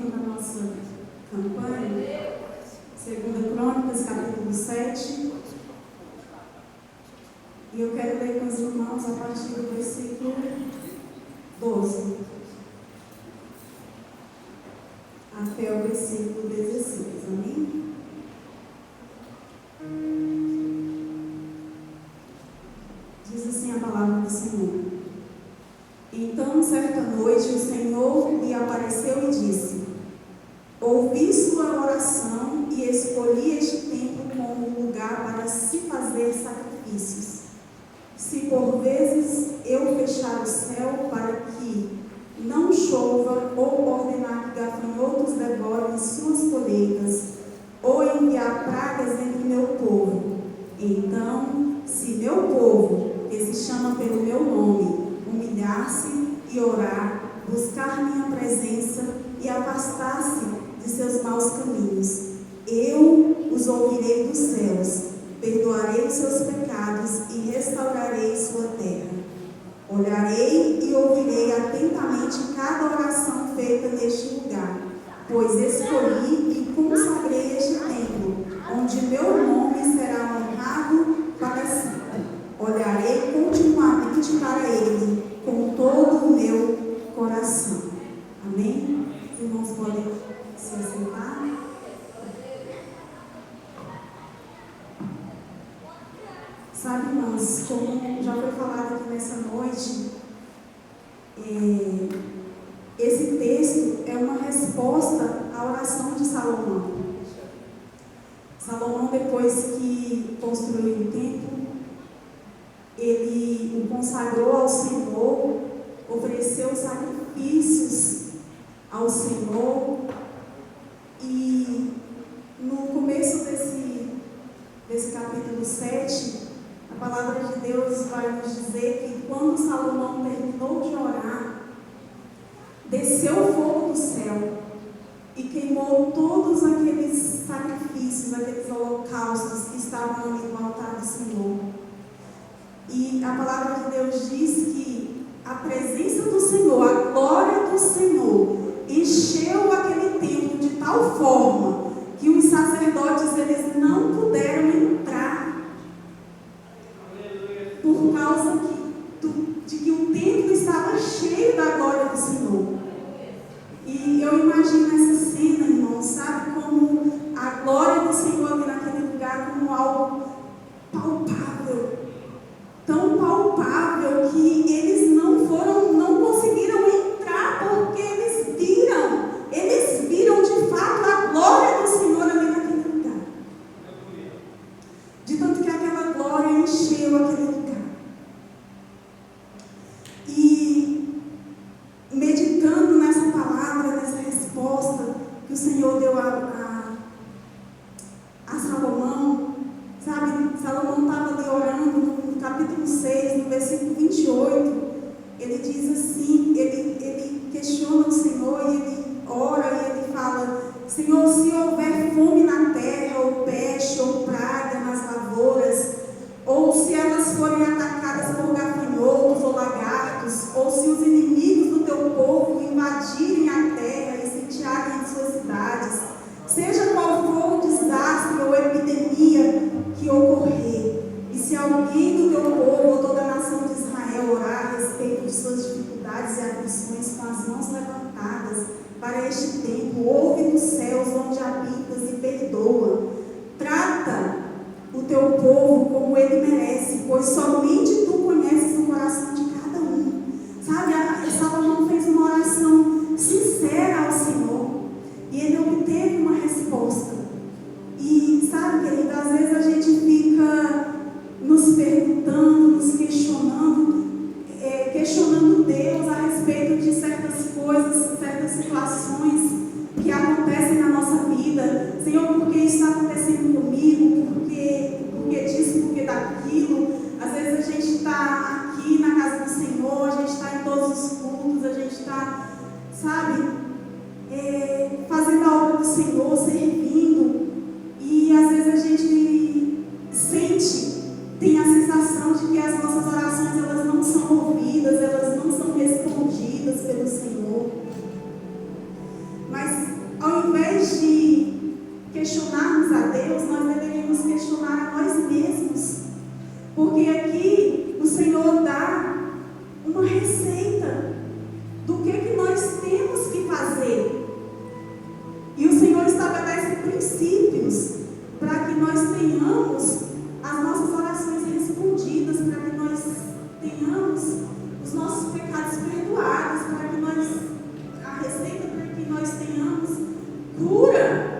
continuando a nossa campanha, 2 Crônicas, capítulo 7. E eu quero ler com os irmãos a partir do versículo 12 até o versículo 16. Amém? Diz assim a palavra do Senhor. Então, certa noite, o Senhor lhe apareceu e disse: ouvi sua oração e escolhi este templo como lugar para se fazer sacrifícios. Se por vezes eu fechar o céu para que não chova, ou ordenar que gafanhotos devorem suas colheitas, ou enviar pragas entre meu povo, então, se meu povo, que se chama pelo meu nome, humilhar-se e orar, buscar minha presença e afastar-se de seus maus caminhos, eu os ouvirei dos céus, perdoarei os seus pecados e restaurarei sua terra. Olharei e ouvirei atentamente cada oração feita neste lugar, pois escolhi e consagrei este templo, onde meu nome será honrado para sempre. Olharei continuamente para ele com todo o meu coração. Amém? Os irmãos podem se assentar. Sabe, irmãos, como já foi falado aqui nessa noite, esse texto é uma resposta à oração de Salomão. Salomão, depois que construiu o templo, ele o consagrou ao Senhor, ofereceu sacrifícios ao Senhor, e no começo desse capítulo 7, a palavra de Deus vai nos dizer que quando Salomão terminou de orar, desceu fogo do céu e queimou todos aqueles sacrifícios, aqueles holocaustos que estavam ali no altar do Senhor. E a palavra de Deus diz que a presença do Senhor, a glória do Senhor, encheu aquele templo de tal forma que os sacerdotes eles não puderam entrar, por causa de que o templo estava cheio da glória do Senhor. E eu imagino essa cena, irmão, sabe, como a glória do Senhor ali naquele lugar, como algo palpável, tão palpável que eles não conseguiram entrar, porque eles viram de fato a glória do Senhor ali naquele lugar. De tanto que aquela glória encheu aquele lugar. E meditando nessa palavra, nessa resposta que o Senhor deu a Salomão, sabe, Salomão estava ali orando no capítulo 6, no versículo 28, ele diz assim, ele questiona o Senhor e ele ora e ele fala: Senhor, se houver fome na terra, ou peste, ou praga nas lavouras, ou se elas forem atacadas por gafanhotos ou lagartos, ou se os inimigos do teu povo invadirem a terra e sitiarem as suas cidades, seja qual for o desastre ou epidemia que ocorrer, e se alguém do teu povo ou toda a nação de Israel orar a respeito de suas dificuldades e aflições com as mãos levantadas para este tempo, ouve nos céus onde habitas e perdoa. Trata o teu povo como ele merece, pois somente tu conheces o coração de cada um. Sabe, Salomão fez uma oração sincera ao Senhor e ele obteve uma resposta. E sabe, querido, às vezes a gente fica nos perguntando, nos questionando Deus a respeito de certas coisas, certas situações que acontecem na nossa vida. Senhor, por que isso está acontecendo comigo? Por que disso? Por que daquilo? Às vezes a gente está aqui na casa do Senhor, a gente está em todos os cultos, a gente está, sabe, fazendo a obra do Senhor, servindo, e às vezes a gente tem a sensação de que as nossas orações elas não são ouvidas, elas não são respondidas pelo Senhor. Mas questionarmos a Deus, nós deveríamos questionar a nós mesmos. Porque aqui o Senhor dá uma receita do que nós temos que fazer. E o Senhor estabelece princípios para que nós tenhamos as nossas orações respondidas, para que nós tenhamos os nossos pecados perdoados, para que nós, a receita para que nós tenhamos cura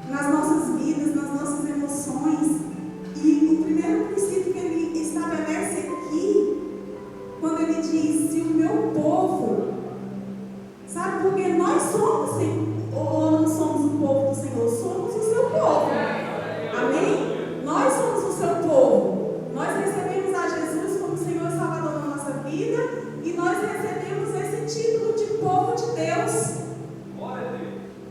nas nossas vidas, nas nossas emoções. E o primeiro princípio que ele estabelece aqui, quando ele diz: se o meu povo, sabe, porque nós somos, ou não somos o povo do Senhor, somos o seu povo, amém? Nós somos o seu povo, nós recebemos a Jesus como Senhor e Salvador da nossa vida, e nós recebemos esse título de povo de Deus,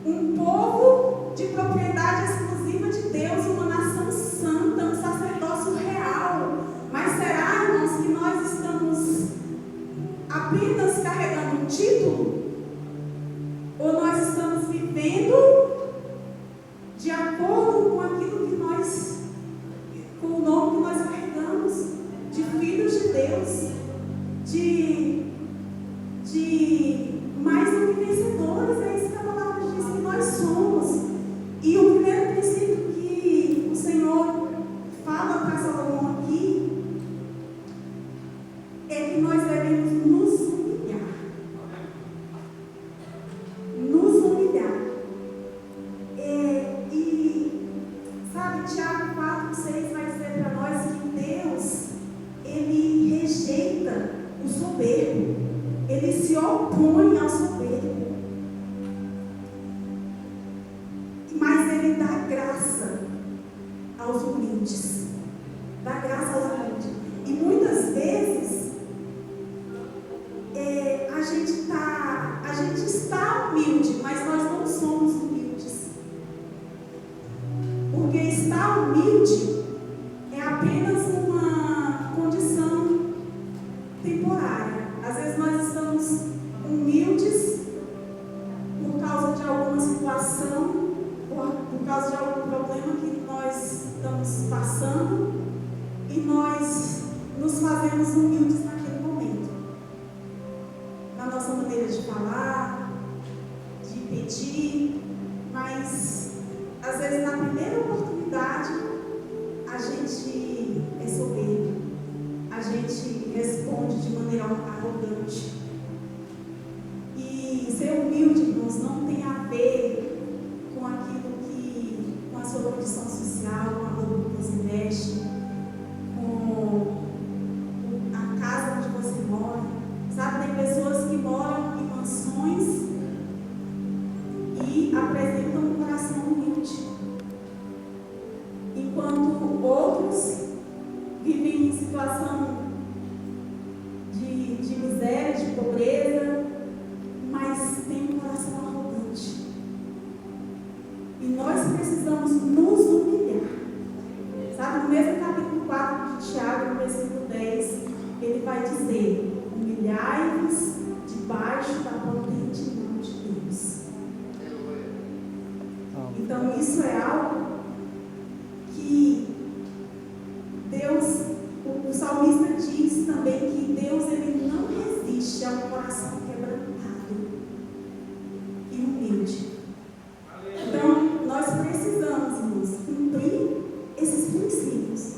um povo de propriedade exclusiva de Deus, uma nação santa, um sacerdócio real. Mas será, irmãos, que nós estamos apenas carregando um título? Ou nós estamos vivendo de acordo com aquilo que nós, com o nome que nós carregamos, de filhos de Deus, de mais do que vencedores? É isso que a palavra diz que nós somos. E o primeiro princípio que o Senhor fala para Salomão aqui é que nós devemos nos humilhar. Nos humilhar. E sabe, Tiago 4:6 vai dizer para nós que Deus, Ele rejeita o soberbo, Ele se opõe ao soberbo, mas Ele dá graça aos humildes. Dá graça aos humildes. E muitas vezes a gente está humilde, mas nós não somos humildes. Porque estar humilde é apenas uma condição temporária. Às vezes nós estamos humildes por causa de alguma situação, por causa de algum problema que nós estamos passando, e nós nos fazemos humildes naquele momento, na nossa maneira de falar, de pedir, mas às vezes na primeira oportunidade a gente é soberbo, a gente responde de maneira arrogante. E ser humilde, irmãos, não tem a ver com aquilo que, com a sua condição social, com a roupa que você veste, com a casa onde você mora. Sabe, tem pessoas que moram em mansões e apresentam um coração humilde, enquanto outros vivem em situação de miséria, de pobreza, mas tem um coração arrogante. E nós precisamos nos humilhar. Sabe, no mesmo capítulo 4 de Tiago, no versículo 10, ele vai dizer: humilhai-vos debaixo da potente mão de Deus. Então isso é algo que Deus, o salmista diz também que Deus, ele não resiste a um coração quebrantado e humilde. Então nós precisamos, irmãos, cumprir esses princípios.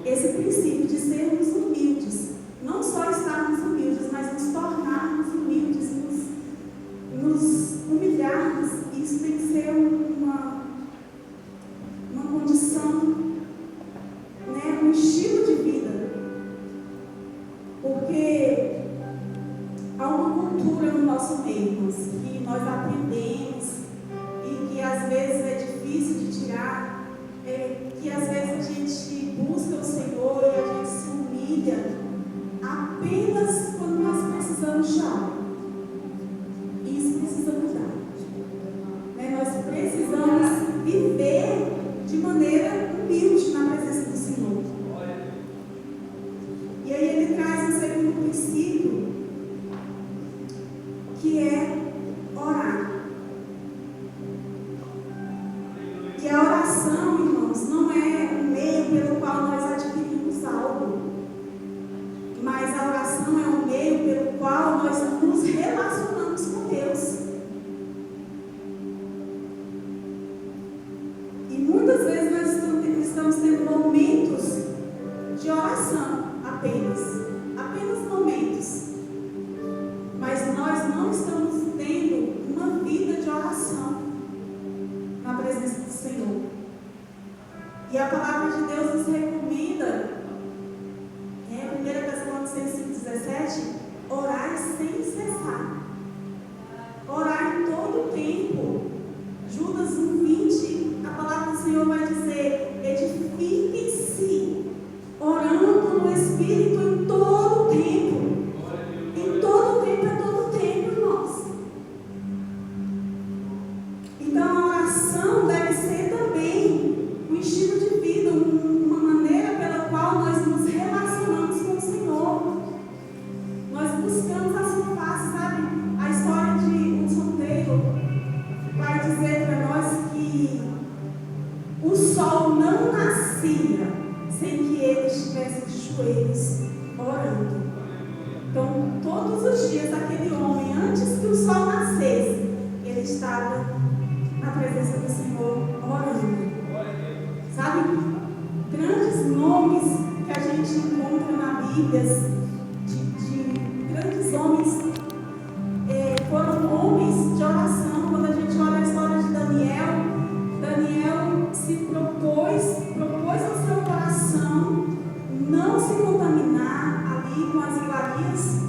Esse princípio de sermos humildes, não só estarmos humildes, mas nos tornarmos humildes, nos humilharmos. Isso tem que ser uma condição, né, um estilo de vida, porque há uma cultura no nosso meio, que nós aprendemos e que às vezes é difícil de tirar, que às vezes a gente busca o Senhor e a gente se humilha apenas quando nós precisamos de algo. sem que ele estivesse de joelhos orando. Então, todos os dias, aquele homem, antes que o sol nascesse, ele estava na presença do Senhor orando. Sabe? Grandes nomes que a gente encontra na Bíblia, de grandes homens, foram homens de oração. Quando a gente olha a história de Daniel, Daniel se propôs ao seu coração não se contaminar ali com as iguarias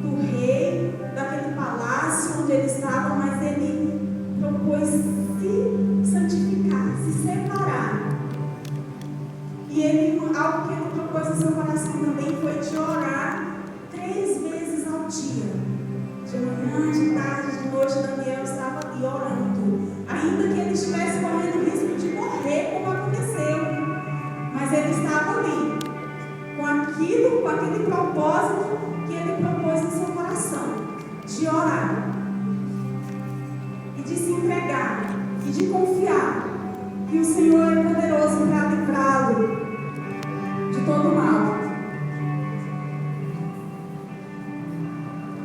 do rei, daquele palácio onde ele estava, mas ele propôs se santificar, se separar. E algo que ele propôs ao seu coração também foi de orar 3 vezes ao dia. De manhã, de tarde, de noite, Daniel estava ali orando. Ainda que ele estivesse correndo risco de morrer, como aconteceu. Mas ele estava ali, com aquele propósito que ele propôs no seu coração, de orar, e de se entregar, e de confiar que o Senhor é poderoso para livrá-lo de todo mal.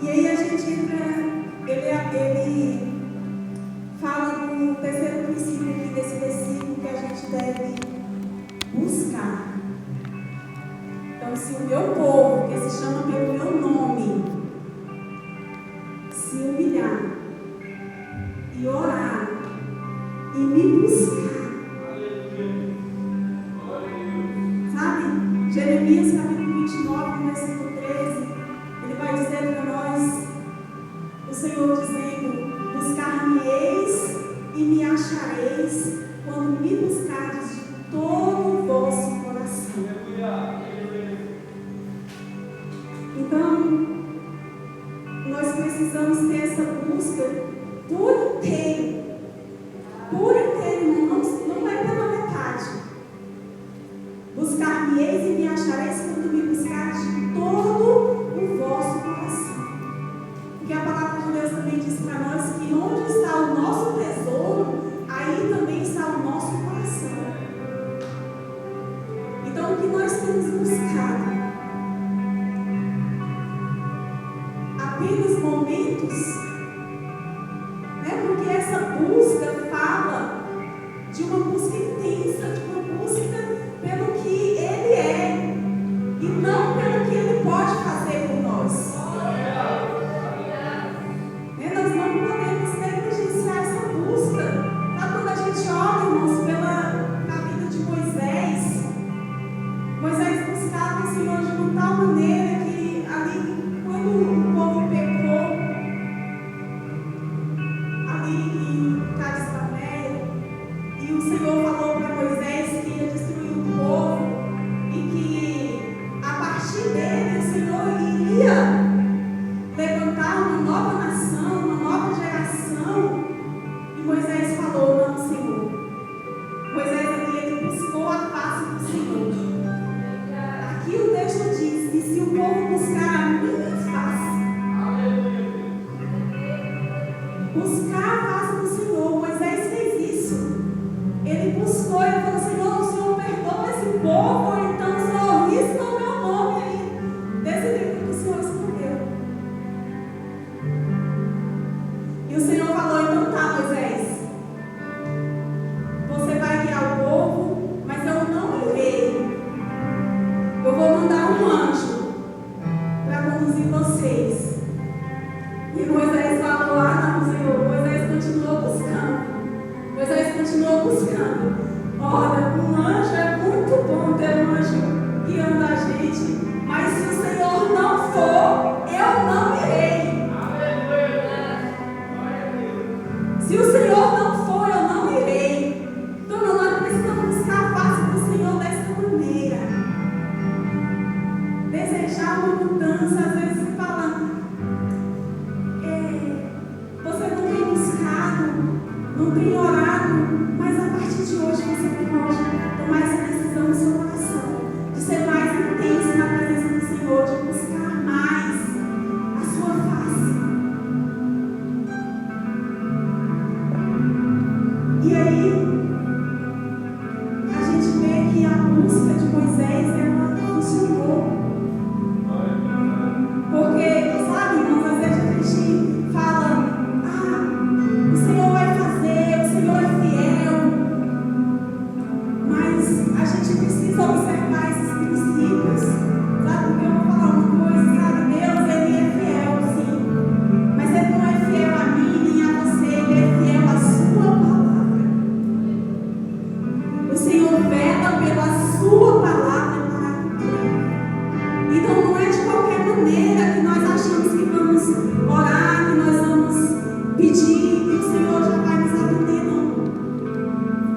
E aí a gente entra, ele fala no terceiro princípio aqui desse versículo que a gente deve buscar. Então, se o meu povo, que se chama pelo meu nome, se humilhar e orar e me buscar, sabe? Jeremias capítulo 29, versículo 13, ele vai dizer para nós, o Senhor dizendo: buscar-me-eis e me achareis quando me buscardes de todo o vosso coração. Então, nós precisamos ter essa busca por inteiro, não é pela metade. Buscar-me-eis e me achareis quando me buscardes de todo o vosso coração. Porque a palavra de Deus também diz para nós que onde está o nosso tesouro, aí também está o nosso coração. Então, o que nós temos buscado? Apenas momentos, né? Porque essa busca fala de uma busca intensa, de uma busca pelo que Ele é e não pelo que Ele pode fazer por nós. Nós não podemos negligenciar essa busca. Mas quando a gente olha, irmãos, na vida de Moisés buscava o Senhor de uma tal maneira que ali, quando o povo pecou, ali em Cades Barneia, e o Senhor falou para Moisés que ia destruir o povo e que a partir dele o Senhor iria levantar uma nova nação, uma nova geração. E Moisés falou: não, Senhor. Moisés ali, ele buscou a face do Senhor. Aqui o texto diz que se o povo buscar a minha face, buscar a face do Senhor, Moisés fez isso. Ele buscou, ele falou: Senhor, o Senhor perdoa esse povo, ou então o Senhor risca o meu nome aí desse livro que o Senhor escreveu. E o Senhor falou: então tá, Moisés, você vai guiar o povo, mas eu não irei. Eu vou mandar um anjo para conduzir vocês. E Moisés falou: ah, não, Senhor. Moisés continuou buscando. Olha, um anjo é muito bom ter um anjo guiando a gente, mas se o Senhor não for, eu não irei. Se o Senhor não for, eu não irei. Então nós precisamos buscar a face do Senhor dessa maneira. Desejar uma mudança, às vezes falando, você não tem buscado, não tem orado, mas a partir de hoje você pode tomar essa decisão no seu coração, de ser mais intenso na presença do Senhor, de buscar mais a sua face. E aí, a gente vê que a busca de Moisés pedir e o Senhor já vai nos atender, não.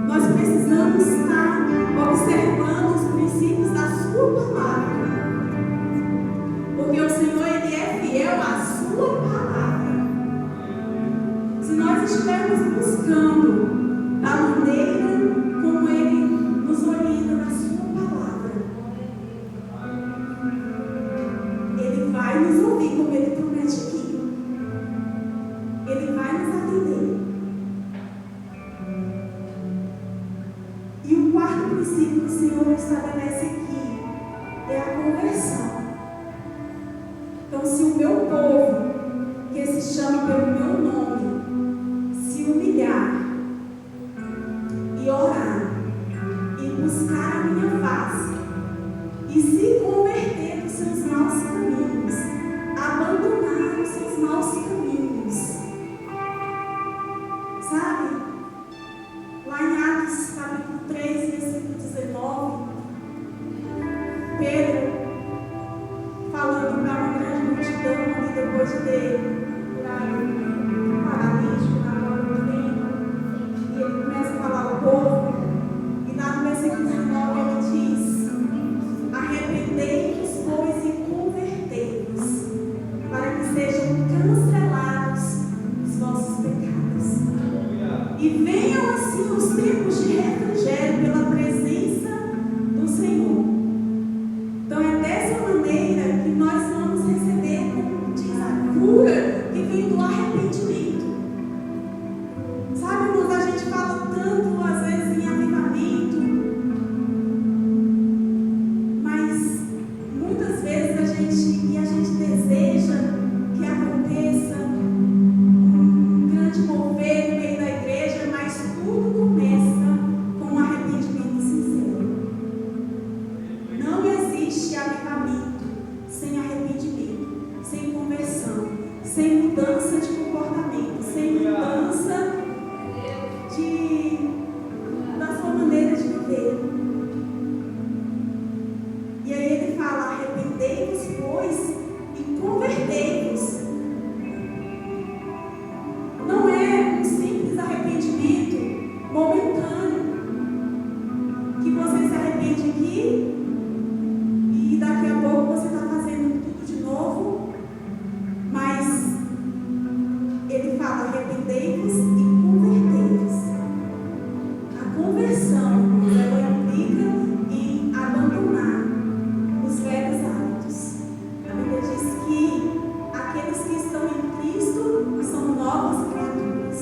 Nós precisamos estar observando os princípios da sua palavra. Porque o Senhor, Ele é fiel à sua palavra. Se nós estivermos buscando a maneira como Ele nos orienta na sua palavra, Ele vai nos ouvir como Ele promete aqui. Ele vai nos atender. E o quarto princípio que o Senhor estabelece aqui é a conversão. Então, se o meu povo, que se chama pelo meu nome, se humilhar e orar e buscar a minha face e se converter dos seus maus caminhos, abandonar os seus maus caminhos, sabe? Lá em Atos capítulo 3, versículo 19, Pedro falando para uma grande multidão ali depois de ter curado um paralítico na hora do tempo, e ele começa a falar ao povo, e lá no versículo 19 ele diz: arrependei-vos, pois, e convertei-vos, para que sejam cancelados os vossos pecados, e venham assim os tempos de refrigério pela presença do Senhor. Então é dessa maneira que nós vamos receber, como diz a cura, que vem do arrependimento. Sabe, irmãos, a gente fala tanto às vezes em avivamento, mas muitas vezes a gente deseja que aconteça um grande mover no meio da igreja, mas tudo começa com um arrependimento sincero. Não existe avivamento sem arrependimento, sem conversão, sem mudança de comportamento, sem mudança da sua maneira de viver. E aí ele fala: arrependei-vos, pois, e convertei-vos. Não é um simples arrependimento momentâneo, que você se arrepende aqui e daqui a pouco você está fazendo tudo de novo, mas ele fala: arrependei-vos e convertei-vos. A conversão, ela implica em abandonar os velhos hábitos. A Bíblia diz que aqueles que estão em Cristo são novas criaturas.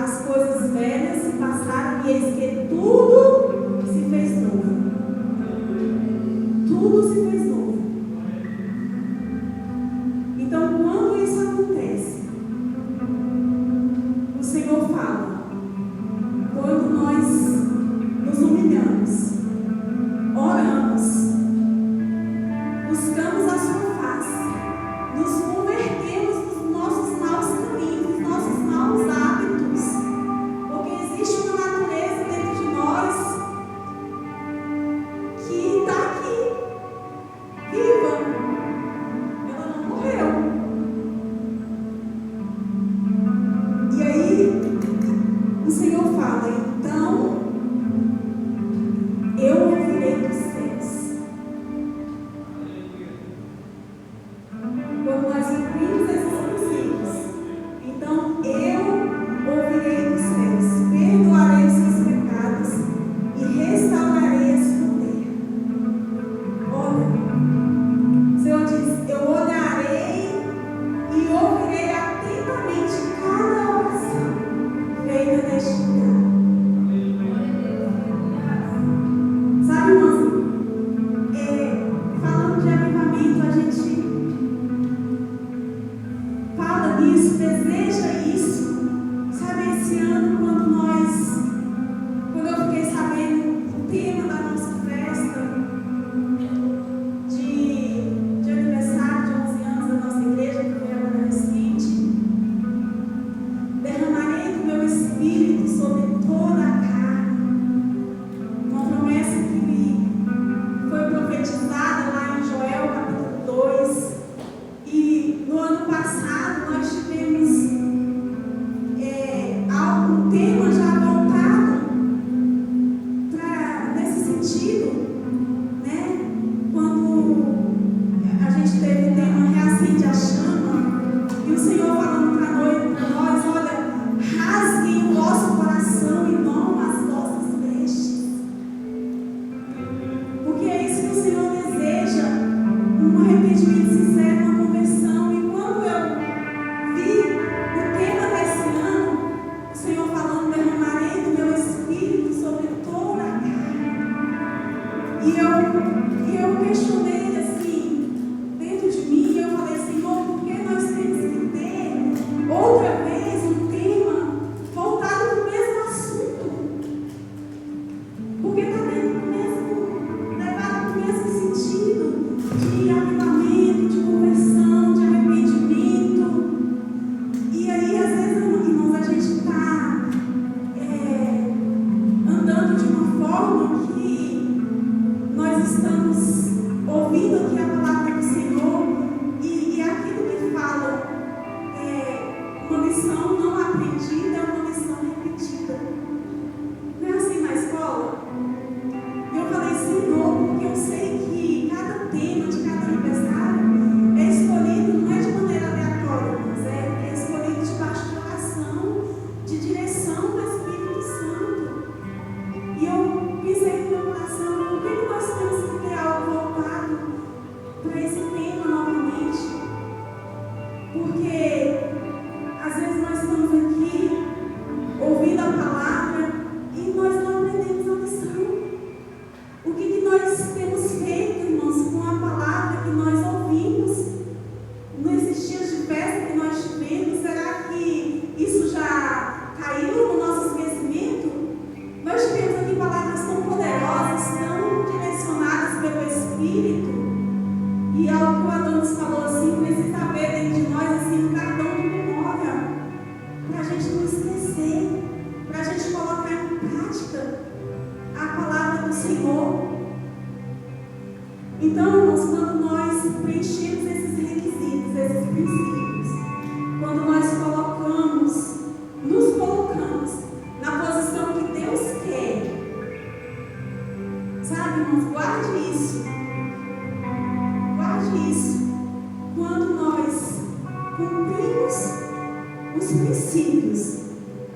As coisas velhas se passaram e eis que tudo se fez novo. Tudo se fez novo. Então, quando isso acontece, o Senhor fala: quando nós nos humilhamos, oramos, buscamos a sua face, nos convertemos dos nossos maus caminhos, dos nossos maus hábitos, porque existe uma natureza dentro de nós que está aqui, estamos ouvindo aqui a palavra do Senhor e aquilo que fala é uma lição não aprendida, é uma lição repetida. Não é assim na escola? E eu falei, Senhor, porque eu sei que cada tema de cada aniversário é escolhido, não é de maneira aleatória, mas é escolhido debaixo de oração, de direção do Espírito Santo. E eu pensei no meu coração, por que nós temos que ter algo voltado para esse tema novamente? Porque às vezes nós estamos aqui ouvindo a palavra e nós não aprendemos a lição. O que nós temos feito, irmãos, com a palavra que nós ouvimos nesses dias de festa que nós tivemos? Será que isso já caiu no nosso esquecimento? Nós tivemos aqui palavras tão poderosas, tão direcionadas pelo Espírito, e algo que o Adonis falou assim, precisa haver dentro de nós assim, um cartão de memória, para a gente não esquecer, para a gente colocar em prática a palavra do Senhor. Então, irmãos, quando nós preenchemos esses requisitos, esses princípios, quando nós nos colocamos na posição que Deus quer, sabe, irmãos, guarde isso. Guarde isso. Quando nós cumprimos os princípios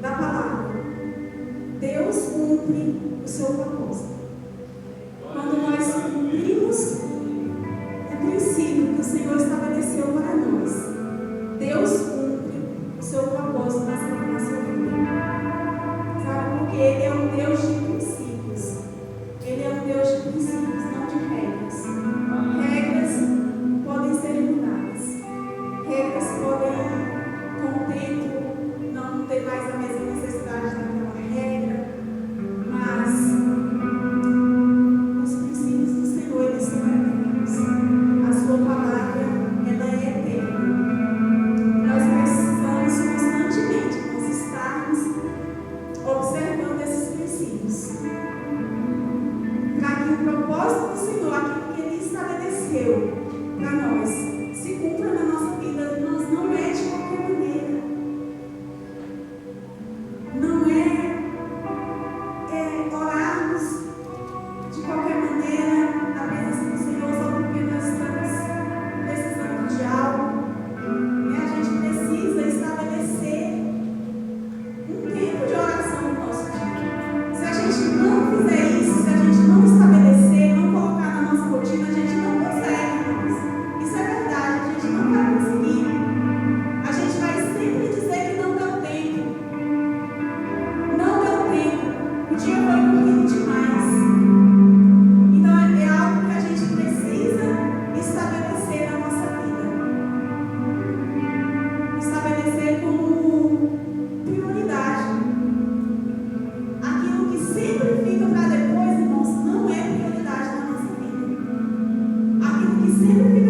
da palavra, Deus cumpre o seu propósito. Quando nós cumprimos o princípio que o Senhor estabeleceu para nós, Deus cumpre o seu propósito na sua vida. Sabe, porque Ele é um Deus de princípios. Ele é um Deus de princípios, não de regras. Regras podem ser mudadas. Regras podem, com o tempo, não ter mais a mesma necessidade daquela regra. Mas os princípios do Senhor, eles são eternos. A sua palavra, ela é eterna. Nós precisamos constantemente nós estarmos observando esses princípios, para que o propósito do Senhor, aquilo que Ele estabeleceu para nós, se cumpra na nossa vida. Nós não é de qualquer maneira. Não é orarmos de qualquer maneira na presença do Senhor só porque nós estamos precisando de algo. E a gente precisa estabelecer um tempo de oração no nosso dia. Se a gente não fizer isso, se a gente não estabelecer, não colocar na nossa rotina, a gente não consegue, irmãos. Isso é verdade, a gente não vai conseguir. A gente vai sempre dizer que não deu tempo. Não deu tempo. O dia foi corrido demais. Então é algo que a gente precisa estabelecer na nossa vida. Estabelecer como prioridade. Aquilo que sempre fica para depois, irmãos, não é prioridade na nossa vida. Aquilo que sempre fica